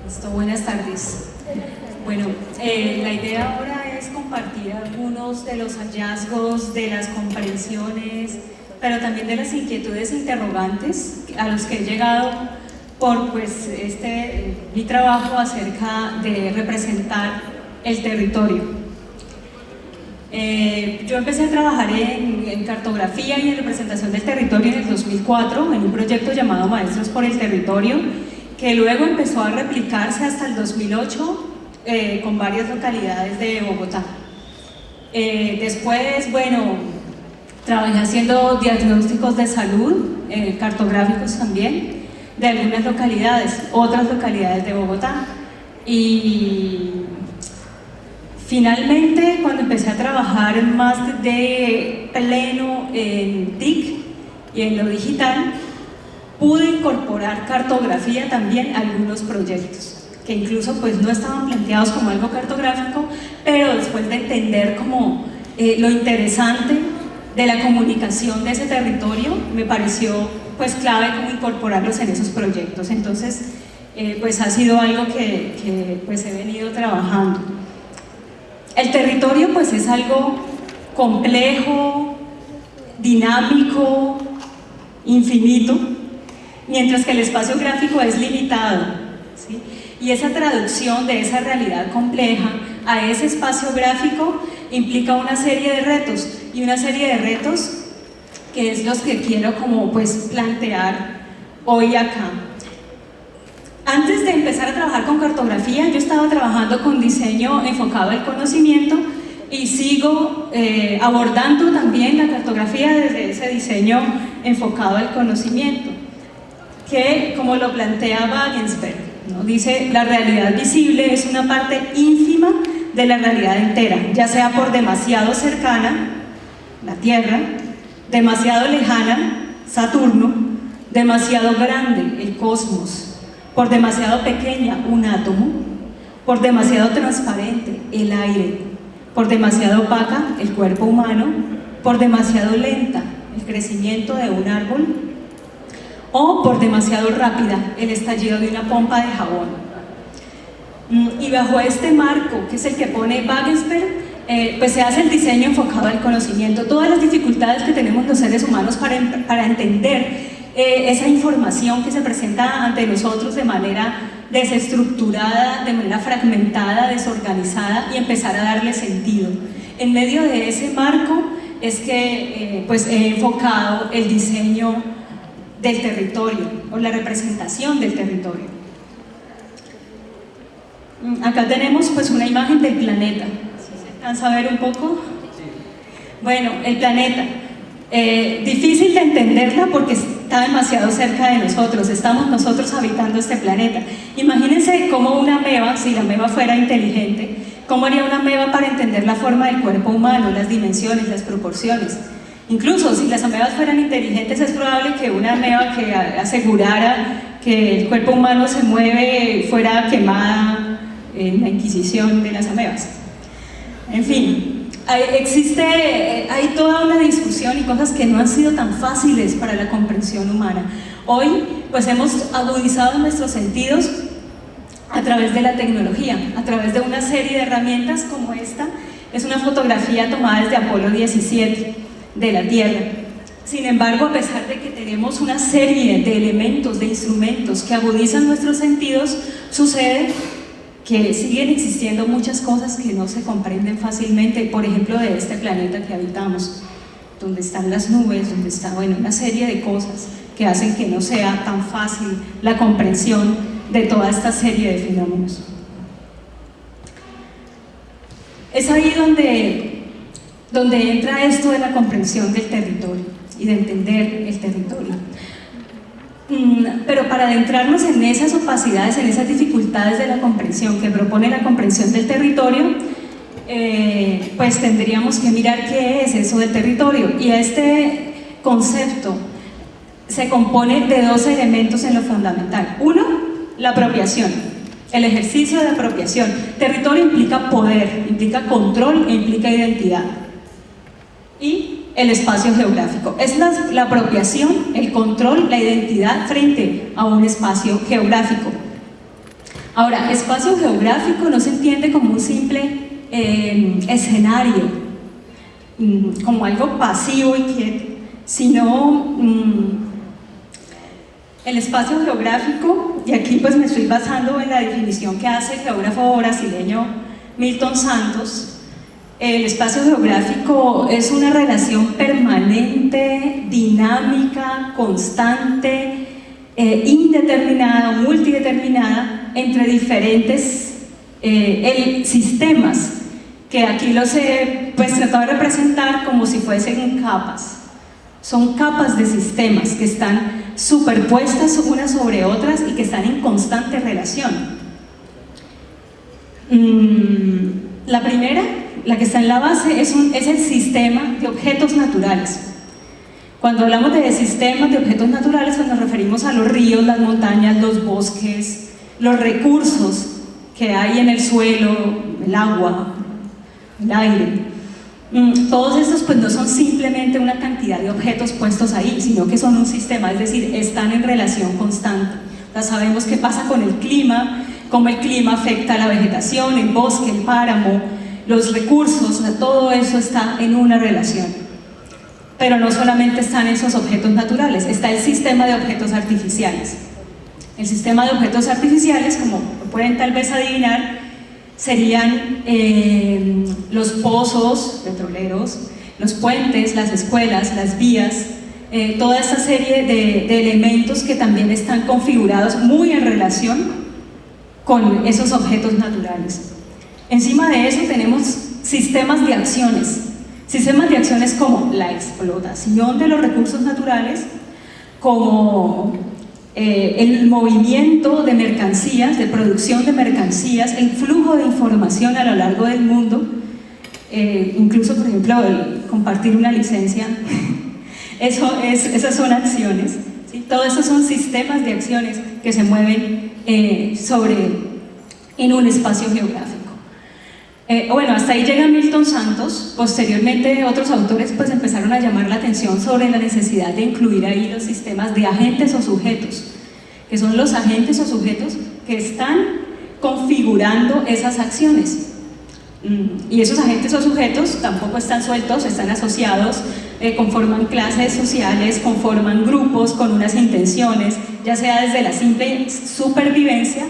Listo, buenas tardes. Bueno, la idea ahora es compartir algunos de los hallazgos, de las comprensiones, pero también de las inquietudes e interrogantes a los que he llegado por mi trabajo acerca de representar el territorio. Yo empecé a trabajar en cartografía y en representación del territorio en el 2004 en un proyecto llamado Maestros por el Territorio, que luego empezó a replicarse hasta el 2008 con varias localidades de Bogotá. Después, bueno, trabajé haciendo diagnósticos de salud, cartográficos también, de algunas localidades, otras localidades de Bogotá. Y finalmente, cuando empecé a trabajar más de pleno en TIC y en lo digital, pude incorporar cartografía también a algunos proyectos, que incluso pues no estaban planteados como algo cartográfico, pero después de entender como lo interesante de la comunicación de ese territorio, me pareció pues clave como incorporarlos en esos proyectos. Entonces pues ha sido algo que pues he venido trabajando. El territorio pues es algo complejo, dinámico, infinito, mientras que el espacio gráfico es limitado, ¿sí? Y esa traducción de esa realidad compleja a ese espacio gráfico implica una serie de retos, y una serie de retos que es los que quiero como pues plantear hoy acá. Antes de empezar a trabajar con cartografía, yo estaba trabajando con diseño enfocado al conocimiento y sigo abordando también la cartografía desde ese diseño enfocado al conocimiento, que como lo plantea Wagensberg, ¿no? Dice: la realidad visible es una parte ínfima de la realidad entera, ya sea por demasiado cercana, la Tierra, demasiado lejana, Saturno, demasiado grande, el cosmos, por demasiado pequeña, un átomo, por demasiado transparente, el aire, por demasiado opaca, el cuerpo humano, por demasiado lenta, el crecimiento de un árbol, o por demasiado rápida, el estallido de una pompa de jabón. Y bajo este marco, que es el que pone Wagensberg, pues se hace el diseño enfocado al conocimiento. Todas las dificultades que tenemos los seres humanos para entender esa información que se presenta ante nosotros de manera desestructurada, de manera fragmentada, desorganizada, y empezar a darle sentido. En medio de ese marco es que pues he enfocado el diseño del territorio o la representación del territorio. Acá tenemos pues una imagen del planeta. ¿Se alcanza a ver un poco? Bueno, el planeta. Difícil de entenderla porque está demasiado cerca de nosotros, estamos nosotros habitando este planeta. Imagínense cómo una ameba, si la ameba fuera inteligente, cómo haría una ameba para entender la forma del cuerpo humano, las dimensiones, las proporciones. Incluso si las amebas fueran inteligentes, es probable que una ameba que asegurara que el cuerpo humano se mueve fuera quemada en la Inquisición de las amebas. En fin, hay toda una discusión y cosas que no han sido tan fáciles para la comprensión humana. Hoy pues hemos agudizado nuestros sentidos a través de la tecnología, a través de una serie de herramientas como esta. Es una fotografía tomada desde Apolo 17 de la Tierra. Sin embargo, a pesar de que tenemos una serie de elementos, de instrumentos que agudizan nuestros sentidos, sucede que siguen existiendo muchas cosas que no se comprenden fácilmente, por ejemplo de este planeta que habitamos, donde están las nubes, donde está, bueno, una serie de cosas que hacen que no sea tan fácil la comprensión de toda esta serie de fenómenos. Es ahí donde entra esto de la comprensión del territorio y de entender el territorio. Pero para adentrarnos en esas opacidades, en esas dificultades de la comprensión que propone la comprensión del territorio, pues tendríamos que mirar qué es eso del territorio. Y este concepto se compone de dos elementos en lo fundamental. Uno, la apropiación, el ejercicio de apropiación. Territorio implica poder, implica control e implica identidad. Y el espacio geográfico. Es la apropiación, el control, la identidad frente a un espacio geográfico. Ahora, espacio geográfico no se entiende como un simple escenario, como algo pasivo y quieto, sino el espacio geográfico, y aquí pues me estoy basando en la definición que hace el geógrafo brasileño Milton Santos. El espacio geográfico es una relación permanente, dinámica, constante, indeterminada o multideterminada entre diferentes sistemas, que aquí los he tratado de representar como si fuesen capas. Son capas de sistemas que están superpuestas unas sobre otras y que están en constante relación. La primera, la que está en la base, es el sistema de objetos naturales. Cuando hablamos de sistemas de objetos naturales, pues nos referimos a los ríos, las montañas, los bosques, los recursos que hay en el suelo, el agua, el aire. Todos estos pues no son simplemente una cantidad de objetos puestos ahí, sino que son un sistema, es decir, están en relación constante. Ya sabemos qué pasa con el clima, cómo el clima afecta a la vegetación, el bosque, el páramo, los recursos, o sea, todo eso está en una relación. Pero no solamente están esos objetos naturales, está el sistema de objetos artificiales. El sistema de objetos artificiales, como pueden tal vez adivinar, serían los pozos petroleros, los puentes, las escuelas, las vías, toda esta serie de elementos que también están configurados muy en relación con esos objetos naturales. Encima de eso tenemos sistemas de acciones como la explotación de los recursos naturales, como el movimiento de mercancías, de producción de mercancías, el flujo de información a lo largo del mundo, incluso por ejemplo el compartir una licencia, esas son acciones, ¿sí? Todo eso son sistemas de acciones que se mueven en un espacio geográfico. Bueno, hasta ahí llega Milton Santos. Posteriormente otros autores pues empezaron a llamar la atención sobre la necesidad de incluir ahí los sistemas de agentes o sujetos, que son los agentes o sujetos que están configurando esas acciones. Y esos agentes o sujetos tampoco están sueltos, están asociados, conforman clases sociales, conforman grupos con unas intenciones, ya sea desde la simple supervivencia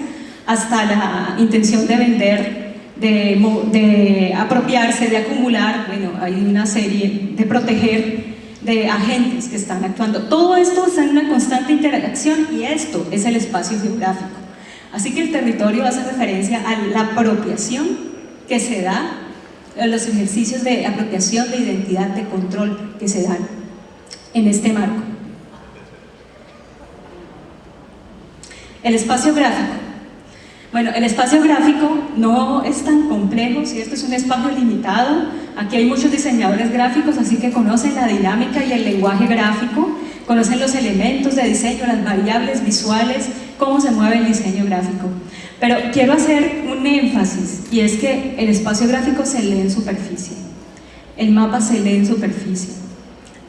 hasta la intención de vender, de apropiarse, de acumular. Bueno, hay una serie de proteger, de agentes que están actuando. Todo esto está en una constante interacción y esto es el espacio geográfico. Así que el territorio hace referencia a la apropiación que se da, a los ejercicios de apropiación, de identidad, de control que se dan en este marco. El espacio gráfico. Bueno, el espacio gráfico no es tan complejo, ¿sí? Esto es un espacio limitado. Aquí hay muchos diseñadores gráficos, así que conocen la dinámica y el lenguaje gráfico, conocen los elementos de diseño, las variables visuales, cómo se mueve el diseño gráfico. Pero quiero hacer un énfasis, y es que el espacio gráfico se lee en superficie, el mapa se lee en superficie,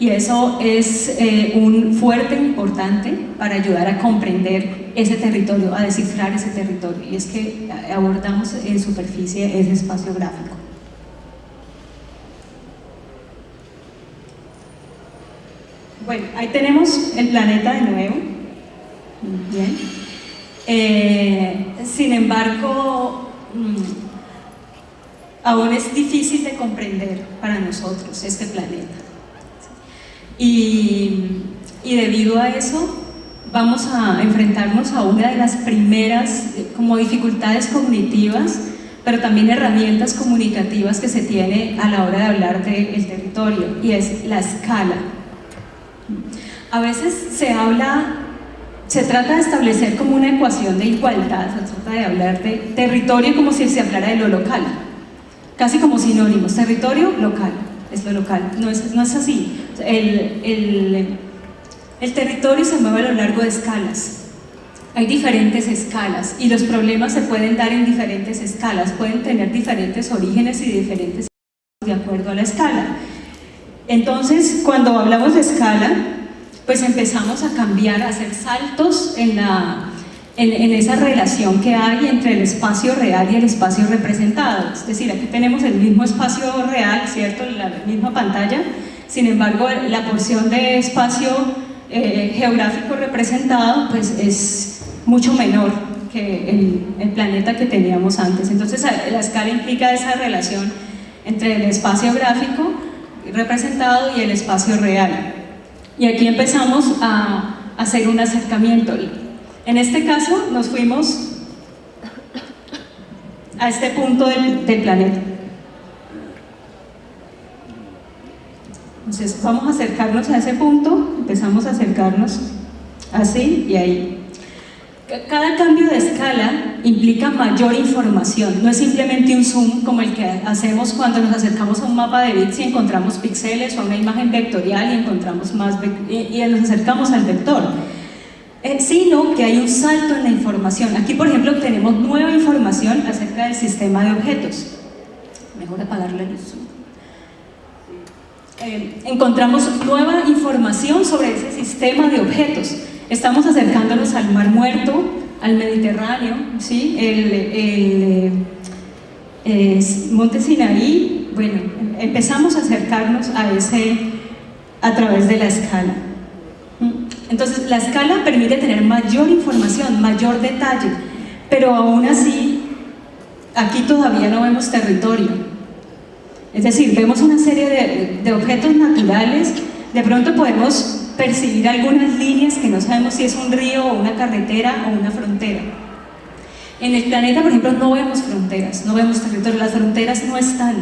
y eso es un fuerte importante para ayudar a comprender ese territorio, a descifrar ese territorio, y es que abordamos en superficie ese espacio gráfico. Bueno, ahí tenemos el planeta de nuevo. Bien. Sin embargo, aún es difícil de comprender para nosotros este planeta. Y debido a eso, vamos a enfrentarnos a una de las primeras como dificultades cognitivas, pero también herramientas comunicativas que se tiene a la hora de hablar del territorio, y es la escala. A veces se trata de establecer como una ecuación de igualdad, se trata de hablar de territorio como si se hablara de lo local, casi como sinónimos, territorio, local, es lo local, no es así. El territorio se mueve a lo largo de escalas, hay diferentes escalas y los problemas se pueden dar en diferentes escalas, pueden tener diferentes orígenes y diferentes de acuerdo a la escala. Entonces, cuando hablamos de escala, pues empezamos a cambiar, a hacer saltos en esa relación que hay entre el espacio real y el espacio representado. Es decir, aquí tenemos el mismo espacio real, ¿cierto? La misma pantalla, sin embargo, la porción de espacio geográfico representado pues es mucho menor que el planeta que teníamos antes. Entonces, la escala implica esa relación entre el espacio gráfico representado y el espacio real. Y aquí empezamos a hacer un acercamiento. En este caso nos fuimos a este punto del planeta. Entonces vamos a acercarnos a ese punto, empezamos a acercarnos así y ahí. Cada cambio de escala implica mayor información, no es simplemente un zoom como el que hacemos cuando nos acercamos a un mapa de bits y encontramos píxeles o a una imagen vectorial y encontramos y nos acercamos al vector. Sino que hay un salto en la información. Aquí, por ejemplo, tenemos nueva información acerca del sistema de objetos. Mejor apagar la luz. Encontramos nueva información sobre ese sistema de objetos. Estamos acercándonos al Mar Muerto, al Mediterráneo, ¿sí? el Monte Sinaí. Bueno, empezamos a acercarnos a través de la escala. Entonces, la escala permite tener mayor información, mayor detalle, pero aún así, aquí todavía no vemos territorio. Es decir, vemos una serie de objetos naturales, de pronto podemos percibir algunas líneas que no sabemos si es un río o una carretera o una frontera. En el planeta, por ejemplo, no vemos fronteras, no vemos territorio, las fronteras no están.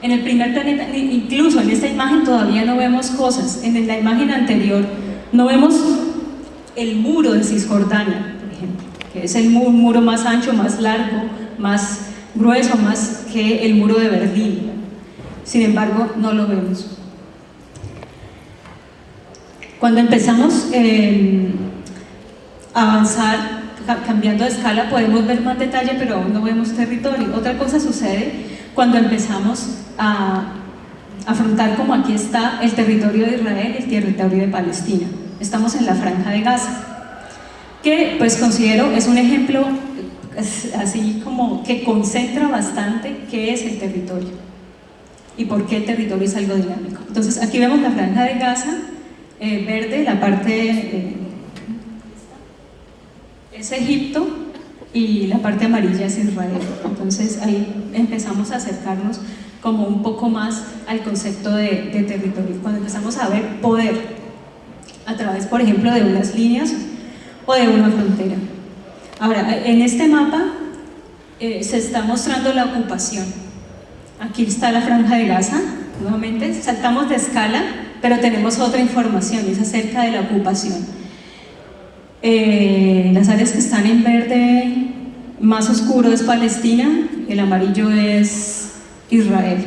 En el primer planeta, incluso en esta imagen todavía no vemos cosas. En la imagen anterior no vemos el muro de Cisjordania, por ejemplo, que es el muro más ancho, más largo, más grueso, más que el muro de Berlín. Sin embargo, no lo vemos. Cuando empezamos a avanzar, cambiando de escala, podemos ver más detalle, pero aún no vemos territorio. Otra cosa sucede cuando empezamos a afrontar, como aquí está, el territorio de Israel y el territorio de Palestina. Estamos en la Franja de Gaza, que pues considero es un ejemplo así como que concentra bastante qué es el territorio y por qué el territorio es algo dinámico. Entonces aquí vemos la Franja de Gaza, verde, la parte es Egipto y la parte amarilla es Israel. Entonces ahí empezamos a acercarnos como un poco más al concepto de territorio, cuando empezamos a ver poder a través, por ejemplo, de unas líneas o de una frontera. Ahora, en este mapa se está mostrando la ocupación. Aquí está la Franja de Gaza, nuevamente, saltamos de escala, pero tenemos otra información, y es acerca de la ocupación. Las áreas que están en verde más oscuro es Palestina, el amarillo es Israel.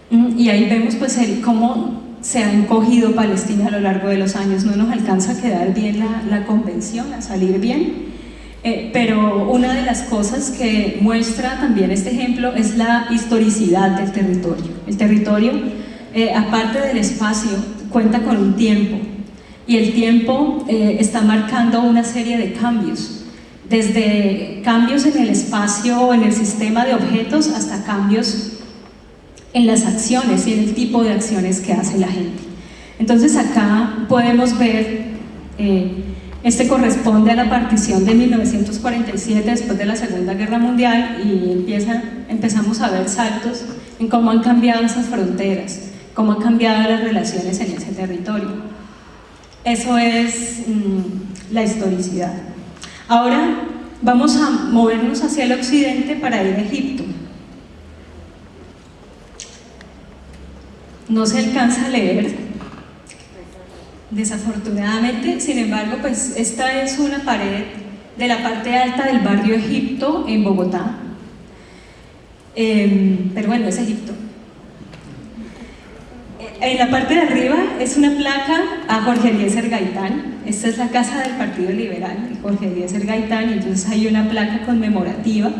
Y ahí vemos pues cómo se ha encogido Palestina a lo largo de los años. No nos alcanza a quedar bien la convención, a salir bien, pero una de las cosas que muestra también este ejemplo es la historicidad del territorio. El territorio, aparte del espacio, cuenta con un tiempo, y el tiempo está marcando una serie de cambios, desde cambios en el espacio o en el sistema de objetos hasta cambios en las acciones y en el tipo de acciones que hace la gente. Entonces acá podemos ver, este corresponde a la partición de 1947 después de la Segunda Guerra Mundial, y empezamos a ver saltos en cómo han cambiado esas fronteras, cómo han cambiado las relaciones en ese territorio. Eso es la historicidad. Ahora vamos a movernos hacia el occidente para ir a Egipto. No se alcanza a leer, desafortunadamente. Sin embargo, pues esta es una pared de la parte alta del barrio Egipto en Bogotá. Pero bueno, es Egipto. En la parte de arriba es una placa a Jorge Eliezer Gaitán. Esta es la casa del Partido Liberal, Jorge Eliezer Gaitán, y entonces hay una placa conmemorativa.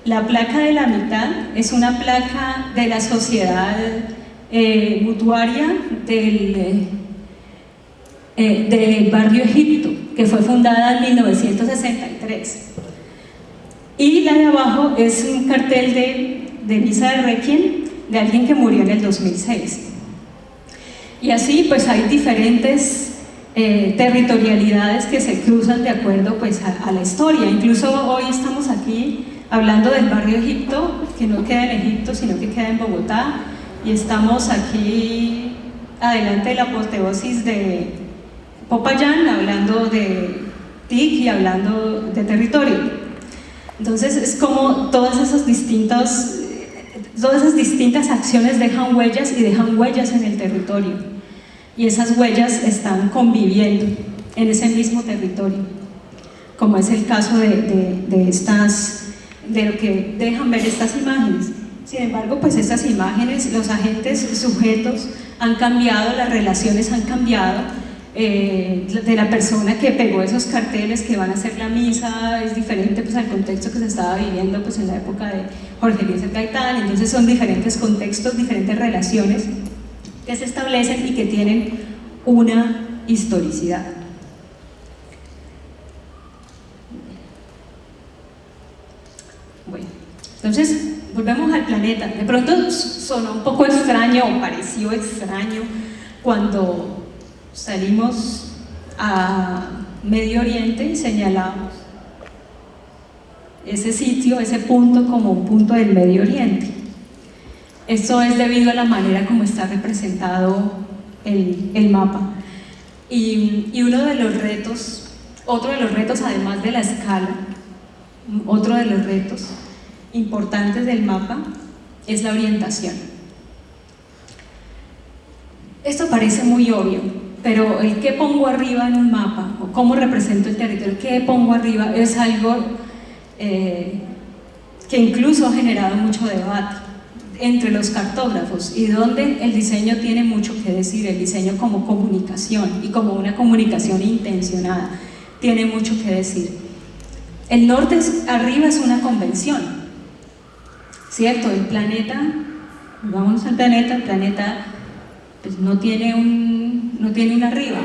La placa de la mitad es una placa de la Sociedad mutuaria del barrio Egipto, que fue fundada en 1963. Y la de abajo es un cartel de misa de requiem de alguien que murió en el 2006. Y así pues hay diferentes territorialidades que se cruzan de acuerdo pues a la historia. Incluso hoy estamos aquí hablando del barrio Egipto, que no queda en Egipto sino que queda en Bogotá, y estamos aquí adelante de la apoteosis de Popayán, hablando de TIC y hablando de territorio. Entonces es como todas esas distintas acciones dejan huellas y dejan huellas en el territorio, y esas huellas están conviviendo en ese mismo territorio, como es el caso de lo que dejan ver estas imágenes. Sin embargo, pues estas imágenes, los agentes sujetos han cambiado, las relaciones han cambiado, de la persona que pegó esos carteles que van a hacer la misa es diferente pues al contexto que se estaba viviendo pues en la época de Jorge Eliezer Gaitán. Entonces son diferentes contextos, diferentes relaciones que se establecen y que tienen una historicidad. Bueno, entonces volvemos al planeta. De pronto sonó un poco extraño o pareció extraño cuando salimos a Medio Oriente y señalamos ese sitio, ese punto como un punto del Medio Oriente. Esto es debido a la manera como está representado el mapa. Y uno de los retos, otro de los retos además de la escala, otro de los retos importantes del mapa es la orientación. Esto parece muy obvio, pero el qué pongo arriba en un mapa, o cómo represento el territorio, qué pongo arriba, es algo que incluso ha generado mucho debate entre los cartógrafos, y donde el diseño tiene mucho que decir. El diseño como comunicación, y como una comunicación intencionada, tiene mucho que decir. El norte arriba es una convención, ¿cierto? El planeta, vamos al planeta, el planeta pues no tiene una arriba,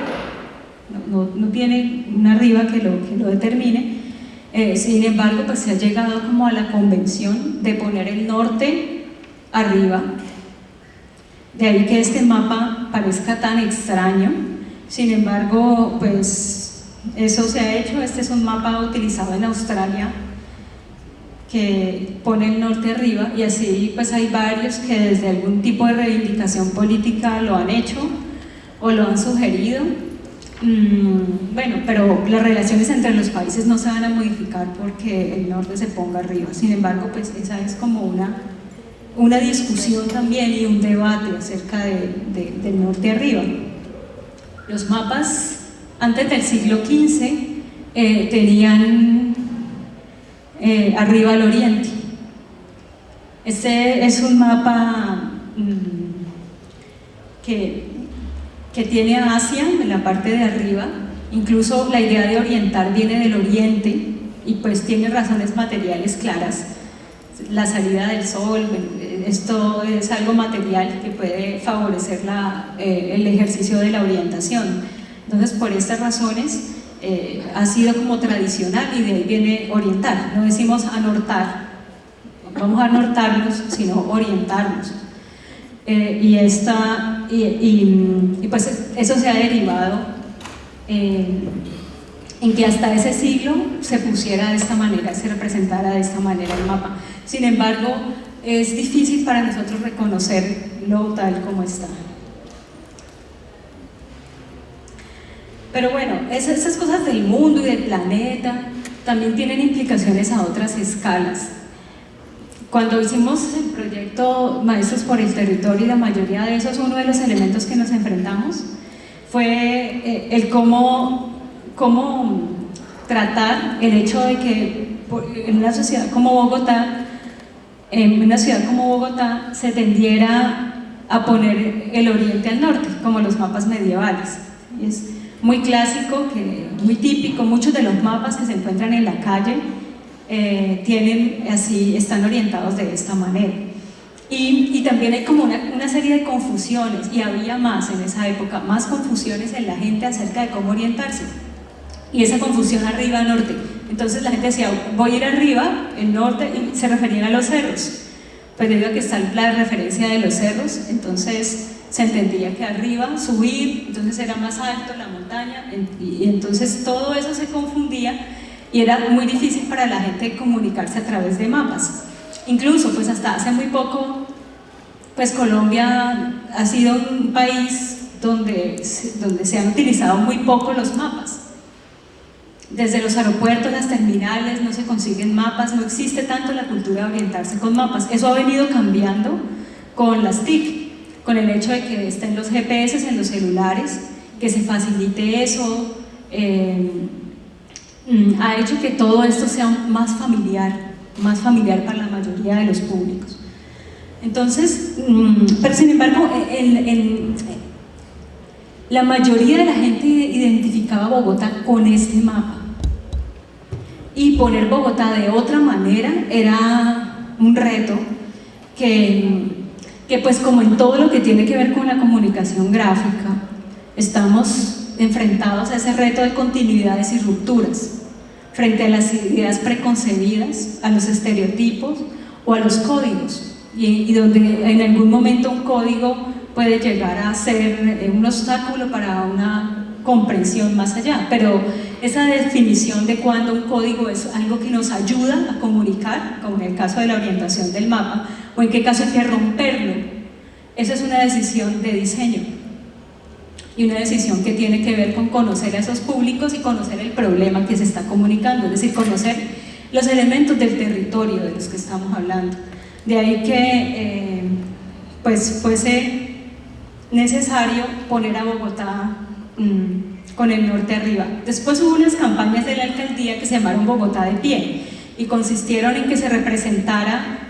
no tiene una arriba que lo determine. Sin embargo, pues se ha llegado como a la convención de poner el norte arriba. De ahí que este mapa parezca tan extraño. Sin embargo, pues eso se ha hecho. Este es un mapa utilizado en Australia que pone el norte arriba, y así pues hay varios que desde algún tipo de reivindicación política lo han hecho o lo han sugerido. Bueno, pero las relaciones entre los países no se van a modificar porque el norte se ponga arriba. Sin embargo, pues esa es como una discusión también y un debate acerca del norte arriba. Los mapas antes del siglo XV tenían arriba al oriente. Este es un mapa que tiene a Asia en la parte de arriba. Incluso la idea de orientar viene del oriente, y pues tiene razones materiales claras. La salida del sol, esto es algo material que puede favorecer el ejercicio de la orientación. Entonces, por estas razones ha sido como tradicional, y de ahí viene orientar. No decimos anortar, vamos a anortarnos, sino orientarnos. Y pues eso se ha derivado en que hasta ese siglo se pusiera de esta manera, se representara de esta manera el mapa. Sin embargo, es difícil para nosotros reconocerlo tal como está. Pero bueno, esas cosas del mundo y del planeta también tienen implicaciones a otras escalas. Cuando hicimos el proyecto Maestros por el Territorio, y la mayoría de esos, uno de los elementos que nos enfrentamos fue el cómo tratar el hecho de que en una ciudad como Bogotá se tendiera a poner el oriente al norte, como los mapas medievales. Y es muy clásico, muy típico, muchos de los mapas que se encuentran en la calle están orientados de esta manera. Y también hay como una serie de confusiones, y había más en esa época, más confusiones en la gente acerca de cómo orientarse. Y esa confusión arriba-norte. Entonces la gente decía, voy a ir arriba, el norte, y se referían a los cerros. Pues debido a que está la referencia de los cerros, entonces se entendía que arriba, subir, entonces era más alto la montaña, y entonces todo eso se confundía y era muy difícil para la gente comunicarse a través de mapas. Incluso pues hasta hace muy poco, pues Colombia ha sido un país donde se han utilizado muy poco los mapas. Desde los aeropuertos, las terminales, no se consiguen mapas, no existe tanto la cultura de orientarse con mapas. Eso ha venido cambiando con las TIC, con el hecho de que estén los GPS en los celulares, que se facilite eso, ha hecho que todo esto sea más familiar para la mayoría de los públicos. Entonces, pero sin embargo, la mayoría de la gente identificaba Bogotá con este mapa. Y poner Bogotá de otra manera era un reto que pues como en todo lo que tiene que ver con la comunicación gráfica, estamos enfrentados a ese reto de continuidades y rupturas frente a las ideas preconcebidas, a los estereotipos o a los códigos, y donde en algún momento un código puede llegar a ser un obstáculo para una comprensión más allá, pero esa definición de cuando un código es algo que nos ayuda a comunicar, como en el caso de la orientación del mapa, o en qué caso hay que romperlo, esa es una decisión de diseño y una decisión que tiene que ver con conocer a esos públicos y conocer el problema que se está comunicando, es decir, conocer los elementos del territorio de los que estamos hablando. De ahí que pues fuese necesario poner a Bogotá con el norte arriba. Después hubo unas campañas de la alcaldía que se llamaron Bogotá de pie y consistieron en que se representara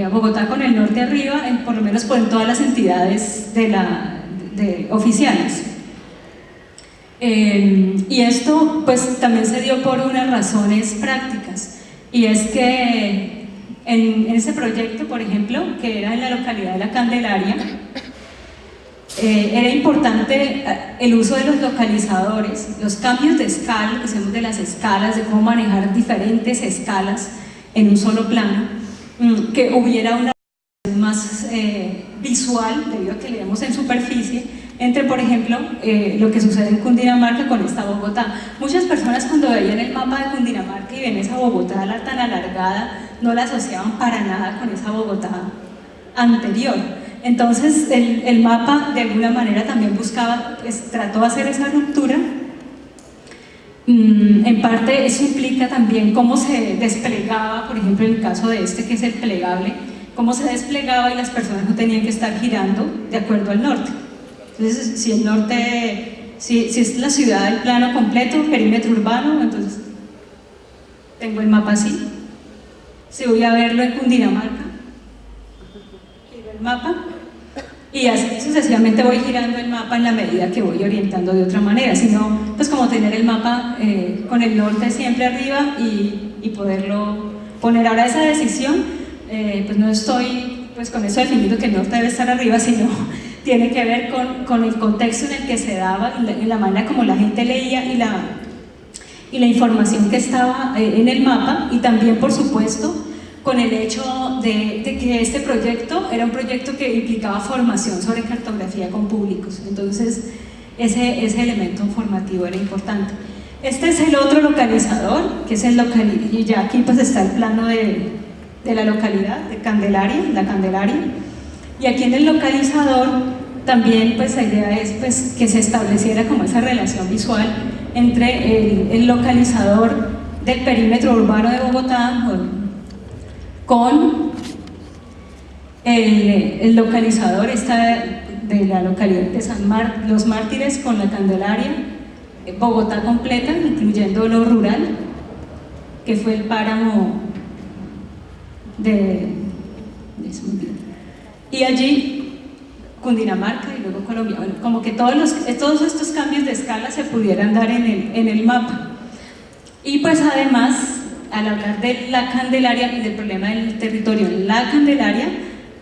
a Bogotá con el norte arriba, por lo menos en todas las entidades oficiales. Y esto pues también se dio por unas razones prácticas, y es que en ese proyecto, por ejemplo, que era en la localidad de La Candelaria, era importante el uso de los localizadores, los cambios de escala, que hacemos de las escalas, de cómo manejar diferentes escalas en un solo plano, que hubiera una más visual, debido a que leemos en superficie, entre, por ejemplo, lo que sucede en Cundinamarca con esta Bogotá. Muchas personas cuando veían el mapa de Cundinamarca y ven esa Bogotá tan alargada, no la asociaban para nada con esa Bogotá anterior. Entonces el mapa de alguna manera también trató de hacer esa ruptura. En parte eso implica también cómo se desplegaba, por ejemplo en el caso de este que es el plegable, cómo se desplegaba y las personas no tenían que estar girando de acuerdo al norte. Entonces si el norte, si es la ciudad del plano completo, perímetro urbano, entonces tengo el mapa así. Si voy a verlo en Cundinamarca, giro el mapa y así sucesivamente voy girando el mapa en la medida que voy orientando de otra manera, sino pues como tener el mapa con el norte siempre arriba y poderlo poner. Ahora esa decisión, pues no estoy pues con eso definido que el norte debe estar arriba, sino tiene que ver con el contexto en el que se daba, en la manera como la gente leía y la información que estaba en el mapa, y también por supuesto con el hecho de que este proyecto era un proyecto que implicaba formación sobre cartografía con públicos. Entonces ese elemento formativo era importante. Este es el otro localizador, que es y ya aquí pues está el plano de la localidad de Candelaria, La Candelaria, y aquí en el localizador también pues la idea es pues que se estableciera como esa relación visual entre el localizador del perímetro urbano de Bogotá con el localizador de la localidad de Los Mártires con La Candelaria, Bogotá completa, incluyendo lo rural, que fue el páramo y allí Cundinamarca y luego Colombia. Bueno, como que todos estos cambios de escala se pudieran dar en el mapa. Y pues además, al hablar de La Candelaria y del problema del territorio en La Candelaria,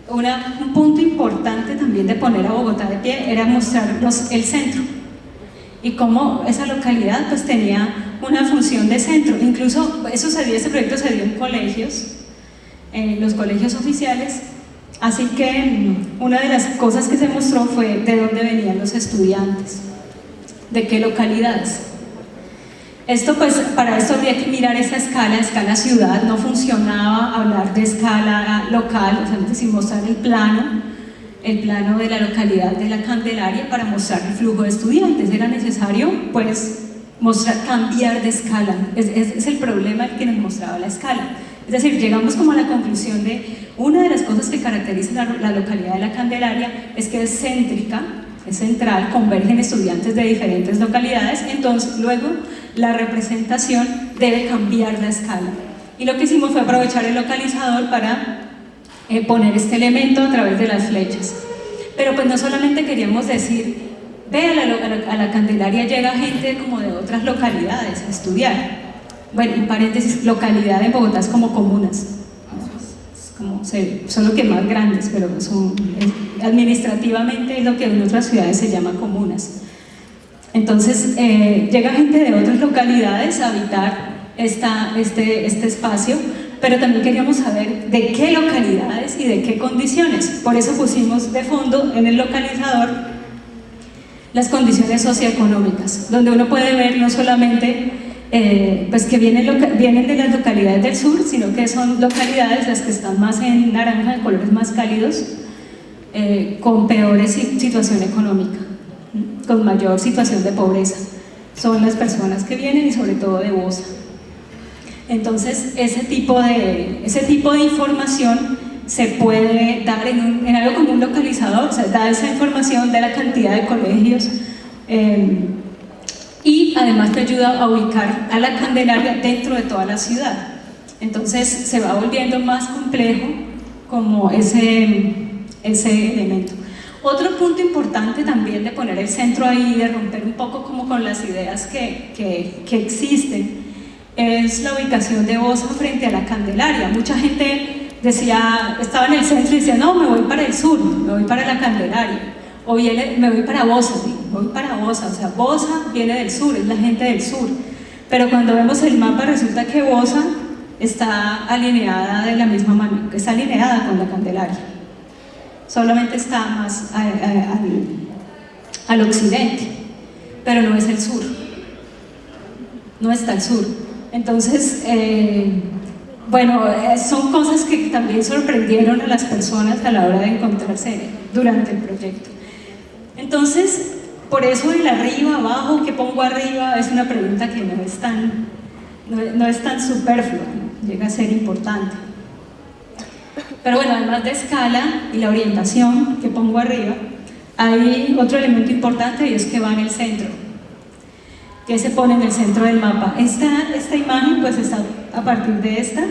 un punto importante también de poner a Bogotá de pie era mostrarnos el centro y cómo esa localidad pues tenía una función de centro. Incluso ese proyecto se dio en colegios, en los colegios oficiales, así que una de las cosas que se mostró fue de dónde venían los estudiantes, de qué localidades. Esto pues, para esto habría que mirar esa escala ciudad, no funcionaba hablar de escala local, o sea, sin mostrar el plano de la localidad de la Candelaria para mostrar el flujo de estudiantes. Era necesario pues cambiar de escala, es el problema el que nos mostraba la escala. Es decir, llegamos como a la conclusión de una de las cosas que caracteriza la localidad de la Candelaria es que es céntrica, es central, convergen estudiantes de diferentes localidades, entonces luego la representación debe cambiar la escala. Y lo que hicimos fue aprovechar el localizador para poner este elemento a través de las flechas. Pero pues no solamente queríamos decir, ve a la Candelaria llega gente como de otras localidades a estudiar. Bueno, en paréntesis, localidad en Bogotá es como comunas, solo que más grandes, pero administrativamente es lo que en otras ciudades se llama comunas. Entonces llega gente de otras localidades a habitar este espacio, pero también queríamos saber de qué localidades y de qué condiciones. Por eso pusimos de fondo en el localizador las condiciones socioeconómicas, donde uno puede ver no solamente pues que vienen de las localidades del sur, sino que son localidades las que están más en naranja, de colores más cálidos, con peores situación económica, con mayor situación de pobreza. Son las personas que vienen y sobre todo de Bosa. Entonces ese tipo de información se puede dar en algo como un localizador, o sea, da esa información de la cantidad de colegios, y además te ayuda a ubicar a la Candelaria dentro de toda la ciudad. Entonces se va volviendo más complejo como ese elemento. Otro punto importante también de poner el centro ahí, de romper un poco como con las ideas que existen, es la ubicación de Bosa frente a la Candelaria. Mucha gente estaba en el centro y decía, no, me voy para el sur, me voy para la Candelaria. O me voy para Bosa, o sea, Bosa viene del sur, es la gente del sur. Pero cuando vemos el mapa resulta que Bosa está alineada de la misma manera, está alineada con la Candelaria. Solamente está más al occidente, pero no es el sur, no está al sur. Entonces, bueno, son cosas que también sorprendieron a las personas a la hora de encontrarse durante el proyecto. Entonces, por eso el arriba, abajo, ¿qué pongo arriba? Es una pregunta que no es tan superflua, ¿no? Llega a ser importante. Pero bueno, además de escala y la orientación que pongo arriba, hay otro elemento importante y es que va en el centro, que se pone en el centro del mapa. Esta imagen pues está a partir de esta,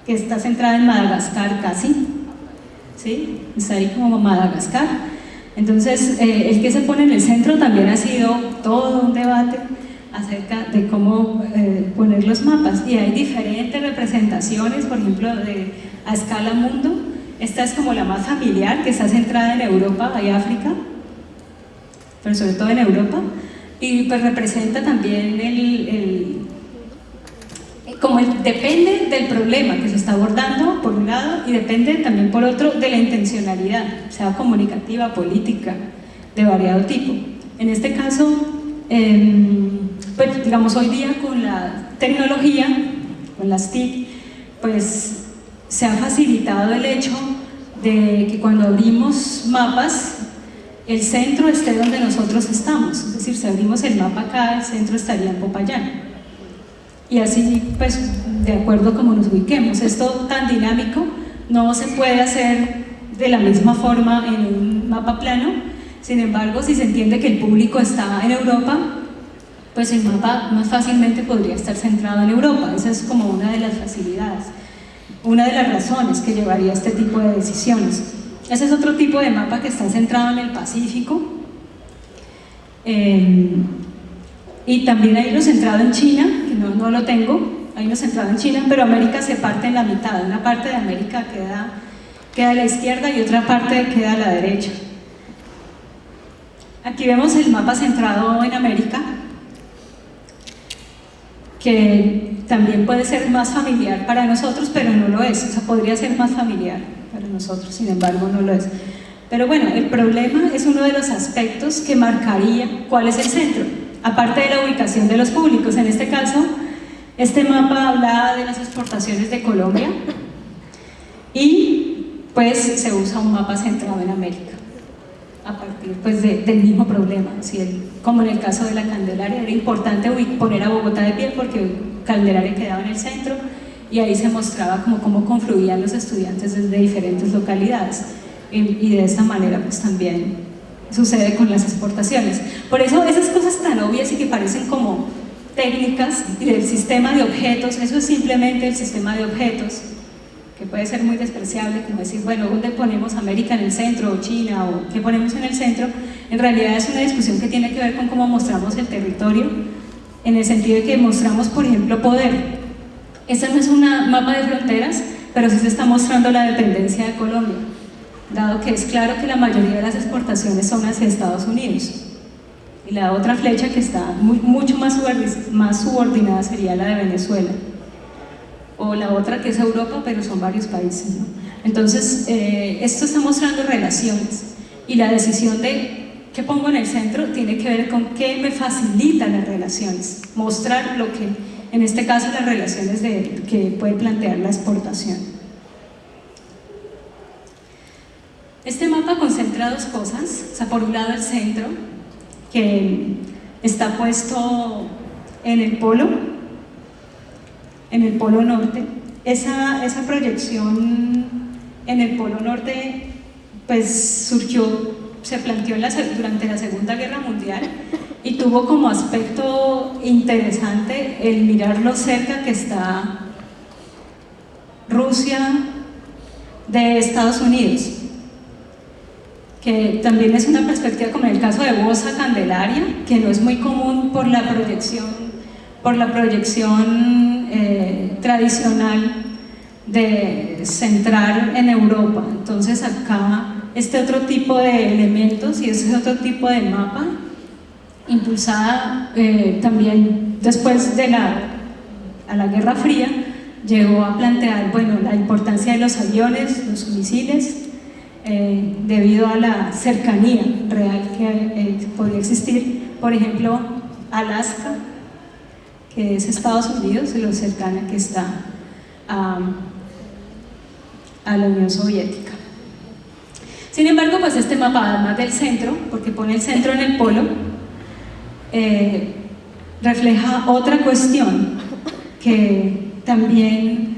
que está centrada en Madagascar casi, ¿sí? Está ahí como Madagascar. Entonces, el que se pone en el centro también ha sido todo un debate acerca de cómo poner los mapas, y hay diferentes representaciones, por ejemplo, a escala mundo. Esta es como la más familiar, que está centrada en Europa y África, pero sobre todo en Europa, y pues representa también depende del problema que se está abordando por un lado, y depende también por otro de la intencionalidad, sea comunicativa, política, de variado tipo. En este caso, pues digamos hoy día con la tecnología, con las TIC, pues se ha facilitado el hecho de que cuando abrimos mapas, el centro esté donde nosotros estamos. Es decir, si abrimos el mapa acá, el centro estaría en Popayán. Y así, pues, de acuerdo a cómo nos ubiquemos. Esto tan dinámico no se puede hacer de la misma forma en un mapa plano. Sin embargo, si se entiende que el público está en Europa, pues el mapa más fácilmente podría estar centrado en Europa. Esa es como una de las facilidades, una de las razones que llevaría a este tipo de decisiones. Ese es otro tipo de mapa que está centrado en el Pacífico. Y también hay uno centrado en China, que no lo tengo, hay uno centrado en China, pero América se parte en la mitad. Una parte de América queda a la izquierda y otra parte queda a la derecha. Aquí vemos el mapa centrado en América, que también puede ser más familiar para nosotros, pero no lo es. O sea, podría ser más familiar para nosotros, sin embargo no lo es. Pero bueno, el problema es uno de los aspectos que marcaría cuál es el centro, aparte de la ubicación de los públicos. En este caso, este mapa habla de las exportaciones de Colombia y pues se usa un mapa centrado en América, a partir pues del mismo problema. Como en el caso de la Candelaria, era importante poner a Bogotá de pie porque Candelaria quedaba en el centro y ahí se mostraba cómo confluían los estudiantes desde diferentes localidades. Y de esta manera pues también sucede con las exportaciones. Por eso esas cosas tan obvias y que parecen como técnicas del sistema de objetos, eso es simplemente el sistema de objetos, que puede ser muy despreciable, como decir, bueno, ¿dónde ponemos América en el centro o China o qué ponemos en el centro? En realidad es una discusión que tiene que ver con cómo mostramos el territorio, en el sentido de que mostramos, por ejemplo, poder. Esta no es un mapa de fronteras, pero sí se está mostrando la dependencia de Colombia, dado que es claro que la mayoría de las exportaciones son hacia Estados Unidos. Y la otra flecha que está mucho más subordinada sería la de Venezuela. O la otra que es Europa, pero son varios países, ¿no? Entonces, esto está mostrando relaciones. Y la decisión de qué pongo en el centro tiene que ver con qué me facilita las relaciones. Mostrar lo que, en este caso, las relaciones que puede plantear la exportación. Este mapa concentra dos cosas, o sea, por un lado el centro, que está puesto en el polo norte. Esa proyección en el polo norte pues se planteó durante la Segunda Guerra Mundial y tuvo como aspecto interesante el mirar lo cerca que está Rusia de Estados Unidos, que también es una perspectiva como en el caso de Bosa Candelaria, que no es muy común por la proyección tradicional de centrar en Europa. Entonces acá este otro tipo de elementos y ese otro tipo de mapa, impulsada también después de a la Guerra Fría, llegó a plantear, bueno, la importancia de los aviones, los misiles, debido a la cercanía real que podía existir. Por ejemplo, Alaska, que es Estados Unidos, y lo cercana que está a la Unión Soviética. Sin embargo, pues este mapa, además del centro, porque pone el centro en el polo, refleja otra cuestión que también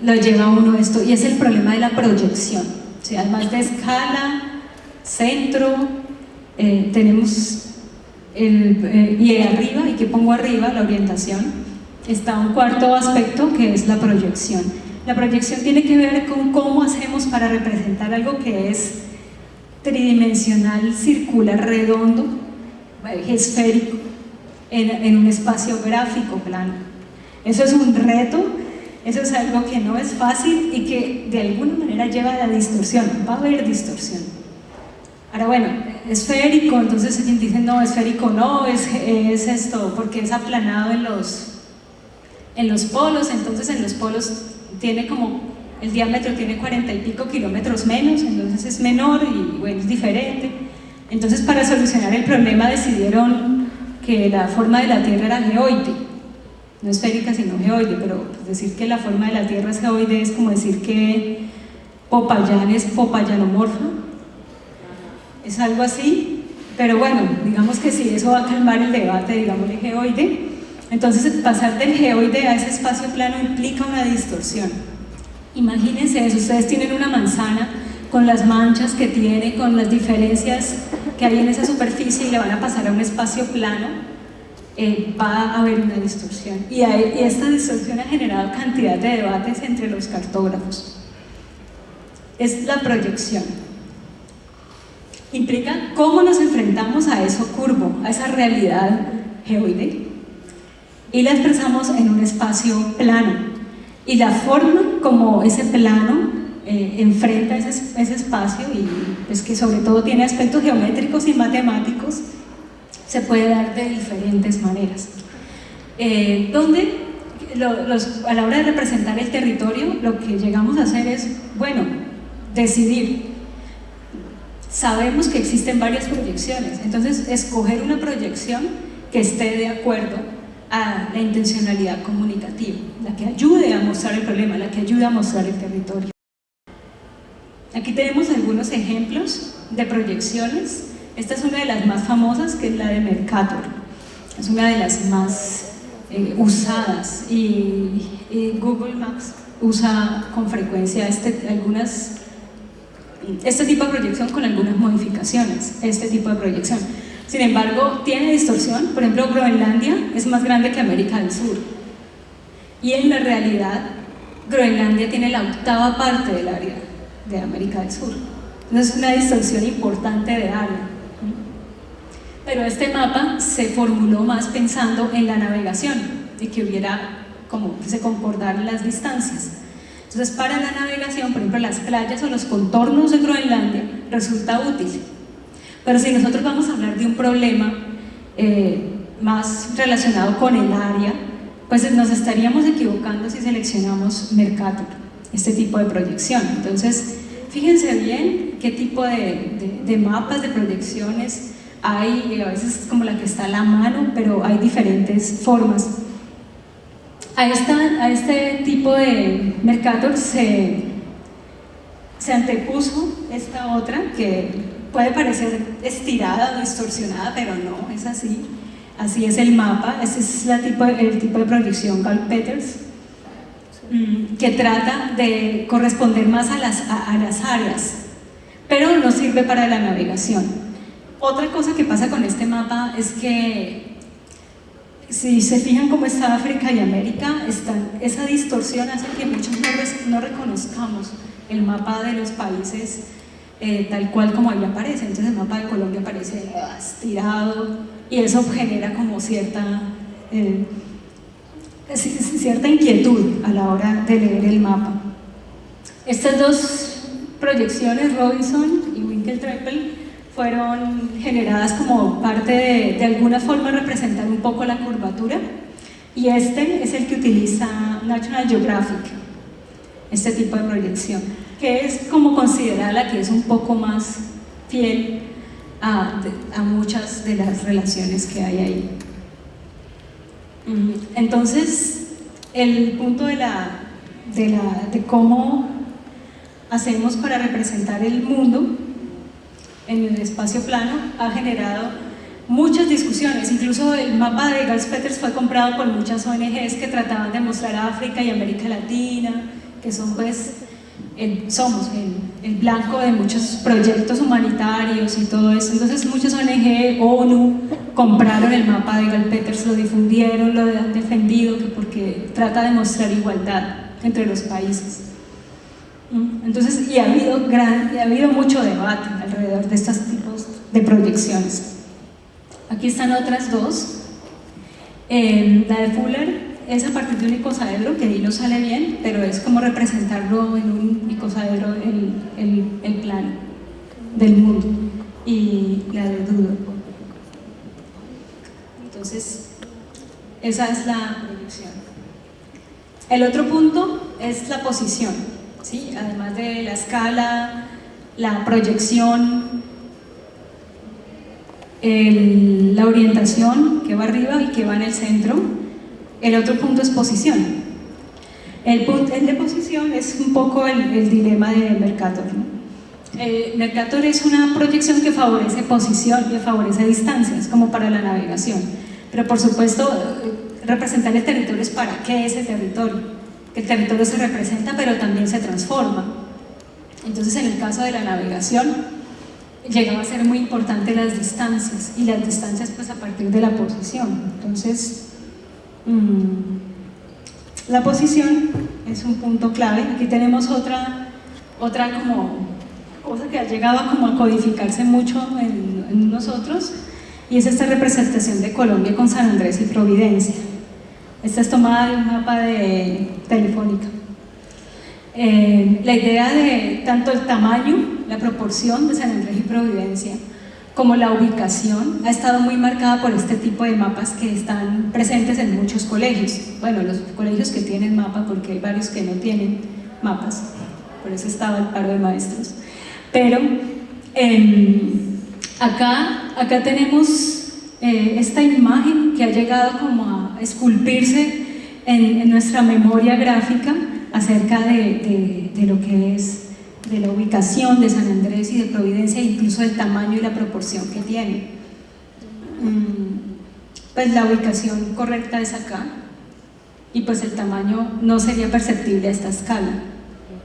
lo lleva a uno a esto, y es el problema de la proyección. O sea, además de escala, centro, tenemos y arriba, ¿y qué pongo arriba? La orientación. Está un cuarto aspecto que es la proyección. La proyección tiene que ver con cómo hacemos para representar algo que es tridimensional, circular, redondo, esférico, en un espacio gráfico plano. Eso es un reto, eso es algo que no es fácil y que de alguna manera lleva a la distorsión. Va a haber distorsión. Ahora bueno, esférico, entonces alguien dice no, esférico no, es esto, porque es aplanado en los polos. Entonces en los polos tiene como, el diámetro tiene 40 y pico kilómetros menos, entonces es menor y bueno, es diferente. Entonces para solucionar el problema decidieron que la forma de la Tierra era geoide, no esférica sino geoide, pero pues, decir que la forma de la Tierra es geoide es como decir que Popayán es popayanomorfa, es algo así, pero bueno, digamos que sí, eso va a calmar el debate, digámosle geoide. Entonces pasar del geoide a ese espacio plano implica una distorsión. Imagínense eso, ustedes tienen una manzana con las manchas que tiene, con las diferencias que hay en esa superficie y le van a pasar a un espacio plano, va a haber una distorsión. Y esta distorsión ha generado cantidad de debates entre los cartógrafos. Es la proyección. Implica cómo nos enfrentamos a eso curvo, a esa realidad geoide, y la expresamos en un espacio plano. Y la forma como ese plano enfrenta ese espacio y pues que sobre todo tiene aspectos geométricos y matemáticos, se puede dar de diferentes maneras. Donde a la hora de representar el territorio, lo que llegamos a hacer es, bueno, decidir. Sabemos que existen varias proyecciones, entonces escoger una proyección que esté de acuerdo a la intencionalidad comunicativa, la que ayude a mostrar el problema, la que ayude a mostrar el territorio. Aquí tenemos algunos ejemplos de proyecciones. Esta es una de las más famosas, que es la de Mercator. Es una de las más usadas y Google Maps usa con frecuencia este tipo de proyección con algunas modificaciones, este tipo de proyección. Sin embargo, tiene distorsión. Por ejemplo, Groenlandia es más grande que América del Sur y en la realidad Groenlandia tiene la 8ª parte del área de América del Sur. Entonces es una distorsión importante de área. Pero este mapa se formuló más pensando en la navegación y que hubiera como que se concordaran las distancias. Entonces para la navegación, por ejemplo, las playas o los contornos de Groenlandia resulta útil. Pero si nosotros vamos a hablar de un problema más relacionado con el área, pues nos estaríamos equivocando si seleccionamos Mercator, este tipo de proyección. Entonces, fíjense bien qué tipo de mapas, de proyecciones hay, a veces es como la que está a la mano, pero hay diferentes formas. A este tipo de Mercator se antepuso esta otra que puede parecer estirada o distorsionada, pero no, es así. Así es el mapa, ese es el tipo de proyección Gall-Peters, que trata de corresponder más a las áreas, pero no sirve para la navegación. Otra cosa que pasa con este mapa es que si se fijan cómo está África y América, esa distorsión hace que muchos no reconozcamos el mapa de los países tal cual como ahí aparece. Entonces el mapa de Colombia aparece estirado y eso genera como cierta inquietud a la hora de leer el mapa. Estas dos proyecciones, Robinson y Winkel-Trempel, fueron generadas como parte de alguna forma representar un poco la curvatura, y este es el que utiliza National Geographic, este tipo de proyección, que es como considerada la que es un poco más fiel a muchas de las relaciones que hay ahí. Entonces, el punto de cómo hacemos para representar el mundo en el espacio plano ha generado muchas discusiones. Incluso el mapa de Gall-Peters fue comprado por muchas ONGs que trataban de mostrar a África y América Latina, que son pues somos el blanco de muchos proyectos humanitarios y todo eso. Entonces muchas ONG, ONU, compraron el mapa de Gall-Peters, lo difundieron, lo han defendido porque trata de mostrar igualdad entre los países. Entonces, y ha habido mucho debate alrededor de estos tipos de proyecciones. Aquí están otras dos. La de Fuller es a partir de un icosaedro, que ahí no sale bien, pero es como representarlo en un icosaedro, el plano del mundo. Y la de Dudor. Entonces, esa es la proyección. El otro punto es la posición. ¿Sí? Además de la escala, la proyección, la orientación que va arriba y que va en el centro, el otro punto es posición. El de posición es un poco el dilema de Mercator, ¿no? Mercator es una proyección que favorece posición y favorece distancias, como para la navegación, pero por supuesto representar el territorio es para qué es el territorio. El territorio se representa, pero también se transforma. Entonces, en el caso de la navegación, llegaba a ser muy importante las distancias, y las distancias pues a partir de la posición. Entonces, la posición es un punto clave. Aquí tenemos otra como cosa que ha llegado como a codificarse mucho en nosotros, y es esta representación de Colombia con San Andrés y Providencia. Esta es tomada de un mapa de Telefónica. La idea de tanto el tamaño, la proporción de San Andrés y Providencia, como la ubicación, ha estado muy marcada por este tipo de mapas que están presentes en muchos colegios. Bueno, los colegios que tienen mapa, porque hay varios que no tienen mapas, por eso estaba el paro de maestros. Pero acá tenemos esta imagen que ha llegado como a esculpirse en nuestra memoria gráfica acerca de lo que es de la ubicación de San Andrés y de Providencia, incluso del tamaño y la proporción que tiene. Pues la ubicación correcta es acá, y pues el tamaño no sería perceptible a esta escala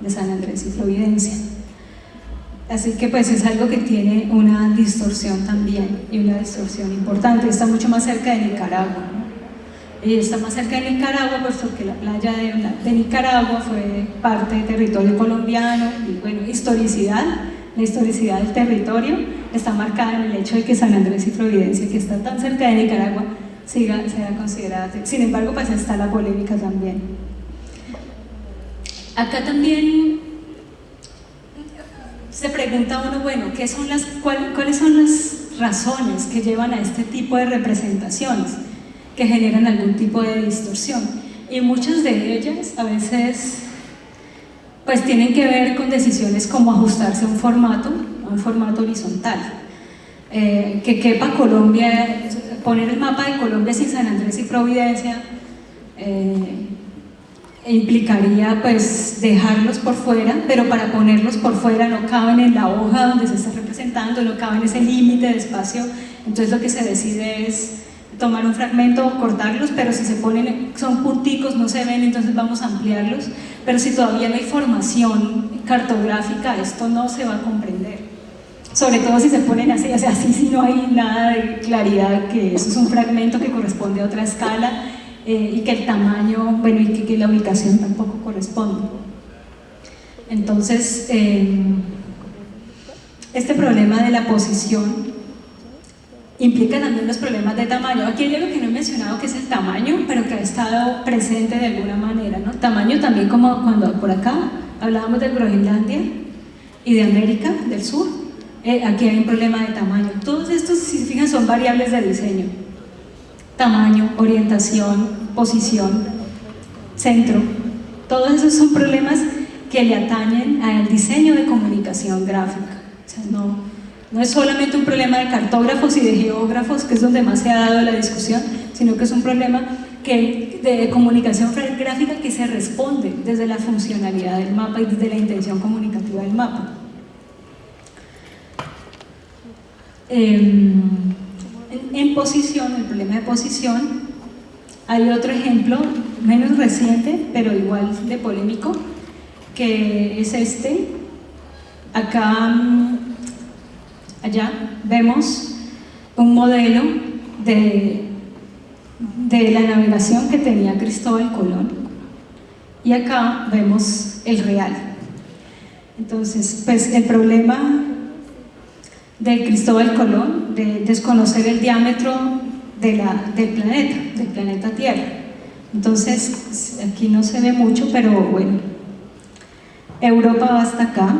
de San Andrés y Providencia. Así que pues es algo que tiene una distorsión también, y una distorsión importante. Está mucho más cerca de Nicaragua, ¿no? Y está más cerca de Nicaragua, pues porque la playa de Nicaragua fue parte del territorio colombiano, y bueno, la historicidad del territorio está marcada en el hecho de que San Andrés y Providencia, que está tan cerca de Nicaragua, sea considerada. Sin embargo, pues está la polémica también. Acá también se pregunta uno, bueno, ¿cuáles son las razones que llevan a este tipo de representaciones que generan algún tipo de distorsión? Y muchas de ellas a veces pues tienen que ver con decisiones como ajustarse a un formato horizontal, que quepa Colombia, poner el mapa de Colombia sin San Andrés y Providencia implicaría pues dejarlos por fuera, pero para ponerlos por fuera no caben en la hoja donde se está representando, no caben ese límite de espacio. Entonces lo que se decide es tomar un fragmento, cortarlos, pero si se ponen, son punticos, no se ven, entonces vamos a ampliarlos. Pero si todavía no hay formación cartográfica, esto no se va a comprender. Sobre todo si se ponen así, o sea, así si no hay nada de claridad, que eso es un fragmento que corresponde a otra escala, y que el tamaño, bueno, y que la ubicación tampoco corresponde. Entonces, este problema de la posición implica también los problemas de tamaño. Aquí hay algo que no he mencionado, que es el tamaño, pero que ha estado presente de alguna manera, ¿no? Tamaño también, como cuando por acá hablábamos de Groenlandia y de América del Sur, aquí hay un problema de tamaño. Todos estos, si se fijan, son variables de diseño: tamaño, orientación, posición, centro. Todos esos son problemas que le atañen al diseño de comunicación gráfica. O sea, no es solamente un problema de cartógrafos y de geógrafos, que es donde más se ha dado la discusión, sino que es un problema de comunicación gráfica que se responde desde la funcionalidad del mapa y desde la intención comunicativa del mapa. En posición, el problema de posición, hay otro ejemplo menos reciente, pero igual de polémico, que es este. Allá vemos un modelo de la navegación que tenía Cristóbal Colón, y acá vemos el real. Entonces, pues el problema de Cristóbal Colón de desconocer el diámetro del planeta Tierra. Entonces, aquí no se ve mucho, pero bueno, Europa va hasta acá.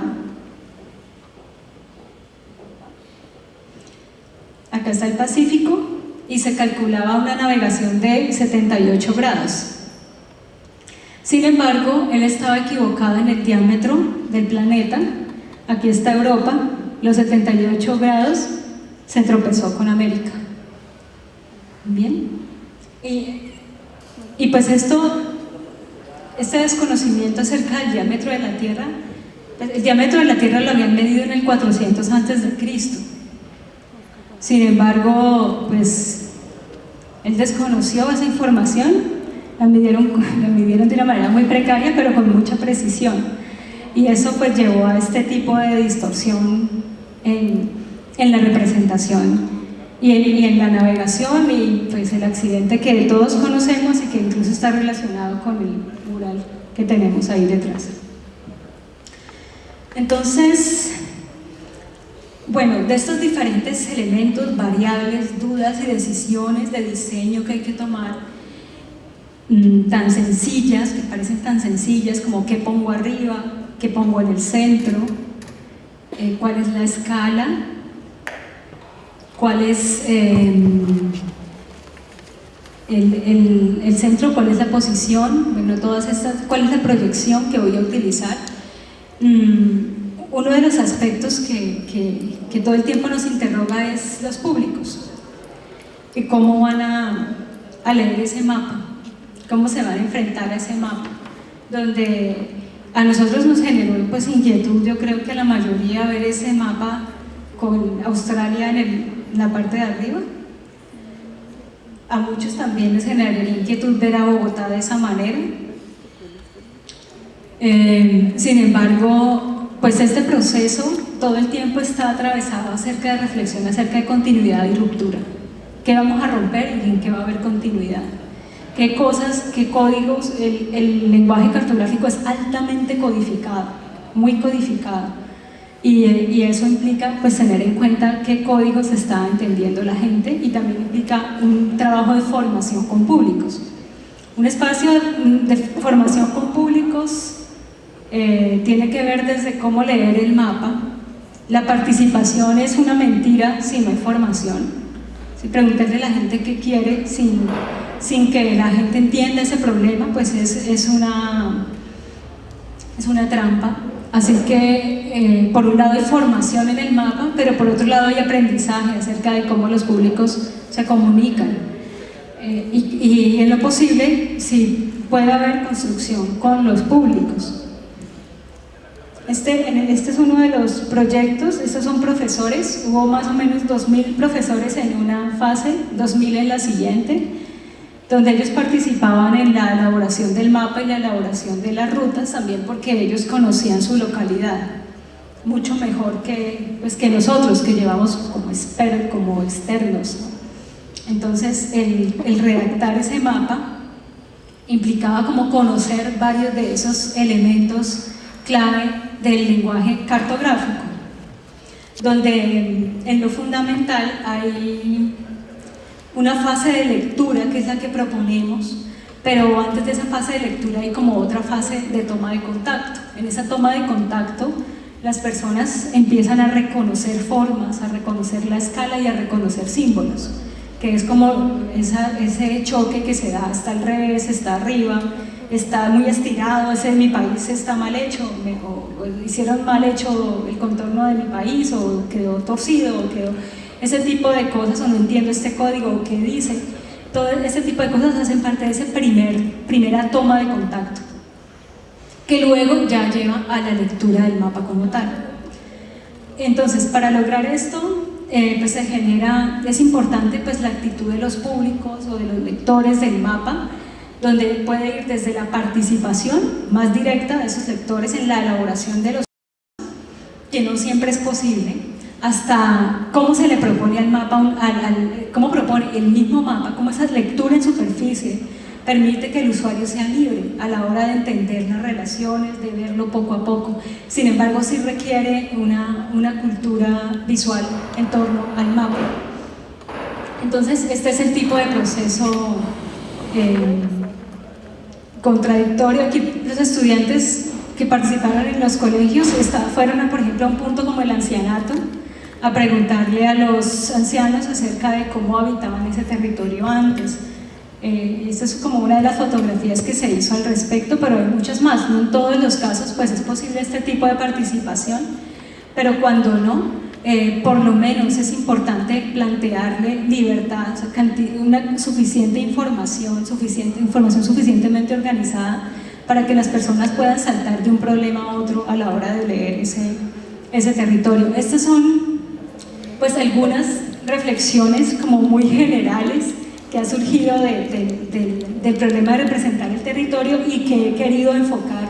Acá está el Pacífico, y se calculaba una navegación de 78 grados. Sin embargo, él estaba equivocado en el diámetro del planeta. Aquí está Europa, los 78 grados, se tropezó con América. Bien, y pues este desconocimiento acerca del diámetro de la Tierra, el diámetro de la Tierra lo habían medido en el 400 antes de Cristo. Sin embargo, pues él desconoció esa información, la midieron de una manera muy precaria, pero con mucha precisión, y eso pues llevó a este tipo de distorsión en la representación y en la navegación, y pues el accidente que todos conocemos y que incluso está relacionado con el mural que tenemos ahí detrás. Entonces, bueno, de estos diferentes elementos, variables, dudas y decisiones de diseño que hay que tomar, tan sencillas, que parecen tan sencillas como qué pongo arriba, qué pongo en el centro, cuál es la escala, cuál es el centro, cuál es la posición, bueno, todas estas, cuál es la proyección que voy a utilizar. Uno de los aspectos que todo el tiempo nos interroga es los públicos, y cómo van a leer ese mapa, cómo se van a enfrentar a ese mapa, donde a nosotros nos generó pues inquietud, yo creo que a la mayoría, ver ese mapa con Australia en la parte de arriba. A muchos también les generaría inquietud ver a Bogotá de esa manera. Sin embargo, pues este proceso todo el tiempo está atravesado acerca de reflexión, acerca de continuidad y ruptura. ¿Qué vamos a romper y en qué va a haber continuidad? ¿Qué cosas, qué códigos? El lenguaje cartográfico es altamente codificado, muy codificado. Y eso implica pues tener en cuenta qué códigos está entendiendo la gente, y también implica un trabajo de formación con públicos. Un espacio de formación con públicos tiene que ver desde cómo leer el mapa. La participación es una mentira si no hay formación. Si preguntarle a la gente qué quiere sin que la gente entienda ese problema, pues es una trampa. Así que por un lado hay formación en el mapa, pero por otro lado hay aprendizaje acerca de cómo los públicos se comunican. Y en lo posible, sí, puede haber construcción con los públicos. Este es uno de los proyectos. Estos son profesores, hubo más o menos 2000 profesores en una fase, 2000 en la siguiente, donde ellos participaban en la elaboración del mapa y la elaboración de las rutas, también porque ellos conocían su localidad mucho mejor que nosotros, que llevamos como externos, ¿no? Entonces el redactar ese mapa implicaba como conocer varios de esos elementos clave del lenguaje cartográfico, donde en lo fundamental hay una fase de lectura, que es la que proponemos, pero antes de esa fase de lectura hay como otra fase de toma de contacto. En esa toma de contacto las personas empiezan a reconocer formas, a reconocer la escala y a reconocer símbolos, que es como ese choque que se da, está al revés, está arriba, está muy estirado, ese de mi país está mal hecho, o hicieron mal hecho el contorno de mi país, o quedó torcido, o quedó... Ese tipo de cosas, o no entiendo este código, o qué dice. Todo ese tipo de cosas hacen parte de esa primera toma de contacto, que luego ya lleva a la lectura del mapa como tal. Entonces, para lograr esto, pues es importante pues la actitud de los públicos o de los lectores del mapa, donde puede ir desde la participación más directa de esos lectores en la elaboración de los mapas, que no siempre es posible, hasta cómo se le propone al mapa, cómo propone el mismo mapa, cómo esa lectura en superficie permite que el usuario sea libre a la hora de entender las relaciones, de verlo poco a poco. Sin embargo, sí requiere una cultura visual en torno al mapa. Entonces, este es el tipo de proceso contradictorio. Aquí los estudiantes que participaron en los colegios fueron, por ejemplo, a un punto como el ancianato, a preguntarle a los ancianos acerca de cómo habitaban ese territorio antes. Esta es como una de las fotografías que se hizo al respecto, pero hay muchas más. No en todos los casos pues es posible este tipo de participación, pero cuando no, por lo menos es importante plantearle libertad, o sea, una suficiente información suficientemente organizada para que las personas puedan saltar de un problema a otro a la hora de leer ese territorio. Estas son pues algunas reflexiones como muy generales que ha surgido del problema de representar el territorio, y que he querido enfocar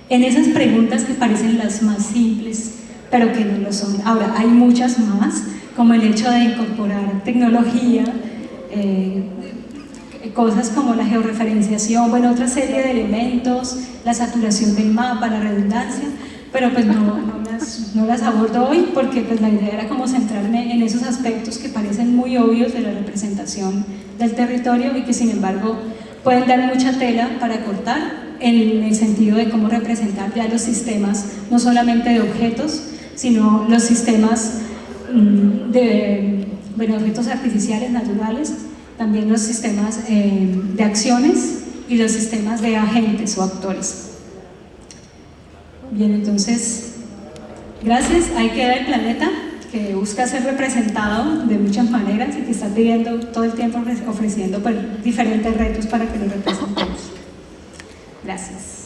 en esas preguntas que parecen las más simples, pero que no lo son. Ahora, hay muchas más, como el hecho de incorporar tecnología, cosas como la georreferenciación, bueno, otra serie de elementos, la saturación del mapa, la redundancia, pero pues no las abordo hoy, porque pues la idea era como centrarme en esos aspectos que parecen muy obvios de la representación del territorio, y que sin embargo pueden dar mucha tela para cortar en el sentido de cómo representar ya los sistemas, no solamente de objetos, sino los sistemas de objetos artificiales, naturales, también los sistemas de acciones y los sistemas de agentes o actores. Bien, entonces, gracias. Ahí queda el planeta, que busca ser representado de muchas maneras y que está pidiendo todo el tiempo ofreciendo diferentes retos para que lo representemos. Gracias.